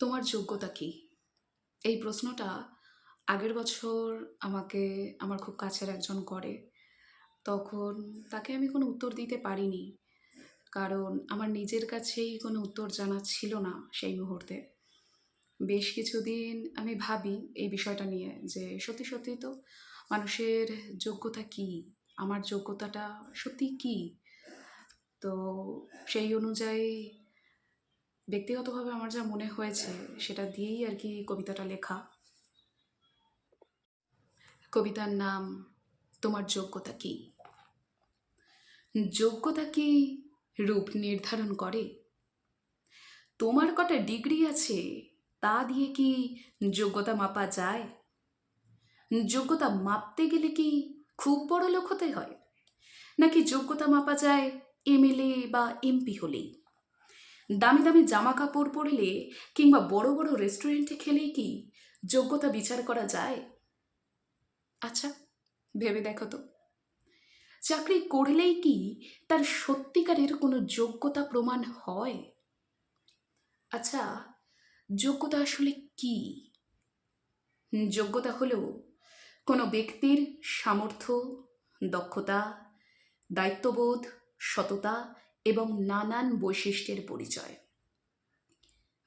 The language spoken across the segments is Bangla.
তোমার যোগ্যতা কী? এই প্রশ্নটা আগের বছর আমাকে আমার খুব কাছের একজন করে। তখন তাকে আমি কোনো উত্তর দিতে পারিনি। কারণ আমার নিজের কাছেই কোনো উত্তর জানা ছিল না সেই মুহূর্তে। বেশ কিছুদিন আমি ভাবি এই বিষয়টা নিয়ে যে সত্যি, সত্যি তো মানুষের যোগ্যতা কী? আমার যোগ্যতাটা সত্যিই কী? তো সেই অনুযায়ী ব্যক্তিগতভাবে আমার যা মনে হয়েছে সেটা দিয়েই আর কি কবিতাটা লেখা। কবিতার নাম তোমার যোগ্যতা কী? যোগ্যতা কি রূপ নির্ধারণ করে? তোমার কটা ডিগ্রি আছে তা দিয়ে কি যোগ্যতা মাপা যায়? যোগ্যতা মাপতে গেলে কি খুব বড় লোক হতে হয়, নাকি যোগ্যতা মাপা যায় এমএলএ বা এমপি হলেই? দামি দামি জামা কাপড় পরলে কিংবা বড় বড় রেস্টুরেন্টে খেলেই কি যোগ্যতা বিচার করা যায়? আচ্ছা, ভেবে দেখো তো, চাকরি করলেই কি তার সত্যিকারের কোনো যোগ্যতা প্রমাণ হয়? আচ্ছা, যোগ্যতা আসলে কি? যোগ্যতা হলো কোনো ব্যক্তির সামর্থ্য, দক্ষতা, দায়িত্ববোধ, সততা এবং নানান বৈশিষ্ট্যের পরিচয়।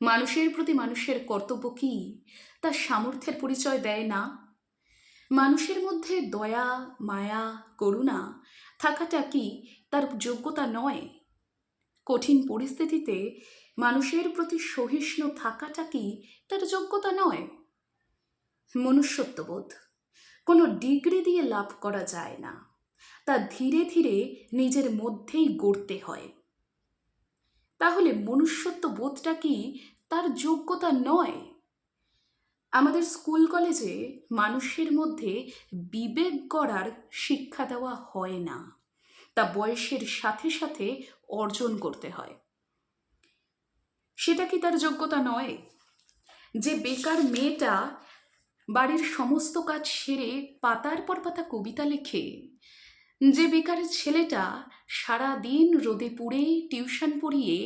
মানুষের প্রতি মানুষের কর্তব্য কি তা সামর্থ্যের পরিচয় দেয় না? মানুষের মধ্যে দয়া, মায়া, করুণা থাকাটা কি তার যোগ্যতা নয়? কঠিন পরিস্থিতিতে মানুষের প্রতি সহিষ্ণু থাকাটা কি তার যোগ্যতা নয়? মনুষ্যত্ববোধ কোনো ডিগ্রি দিয়ে লাভ করা যায় না, তা ধীরে ধীরে নিজের মধ্যেই গড়তে হয়। তাহলে মনুষ্যত্ববোধটা কি তার যোগ্যতা নয়? আমাদের স্কুল কলেজে মানুষের মধ্যে বিবেক গড়ার শিক্ষা দেওয়া হয় না, তা বয়সের সাথে সাথে অর্জন করতে হয়। সেটা কি তার যোগ্যতা নয়? যে বেকার মেয়েটা বাড়ির সমস্ত কাজ সেরে পাতার পর পাতা কবিতা লেখে, যে বেকার ছেলেটা সারা দিন রোদে পুড়ে টিউশন পড়িয়ে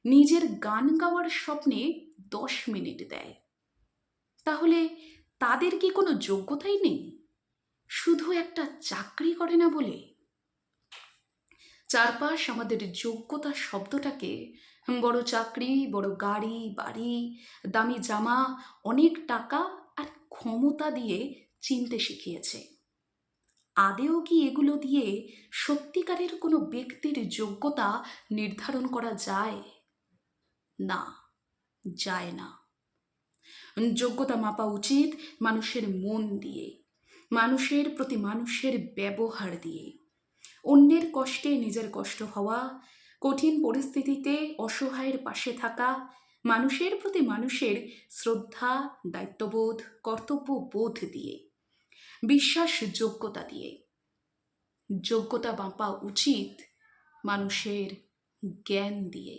নিজের গান গাওয়ার স্বপ্নে 10 মিনিট দেয়, তাহলে তাদের কি কোনো যোগ্যতাই নেই শুধু একটা চাকরি করে না বলে? চারপাশ আমাদের যোগ্যতা শব্দটাকে বড় চাকরি, বড় গাড়ি, বাড়ি, দামি জামা, অনেক টাকা আর ক্ষমতা দিয়ে চিনতে শিখিয়েছে। আদেও কি এগুলো দিয়ে সত্যিকারের কোনো ব্যক্তির যোগ্যতা নির্ধারণ করা যায়? না, যায় না। যোগ্যতা মাপা উচিত মানুষের মন দিয়ে, মানুষের প্রতি মানুষের ব্যবহার দিয়ে। অন্যের কষ্টে নিজের কষ্ট হওয়া, কঠিন পরিস্থিতিতে অসহায়ের পাশে থাকা, মানুষের প্রতি মানুষের শ্রদ্ধা, দায়িত্ববোধ, কর্তব্যবোধ দিয়ে, বিশ্বাস যোগ্যতা দিয়ে। যোগ্যতা মাপা উচিত মানুষের জ্ঞান দিয়ে।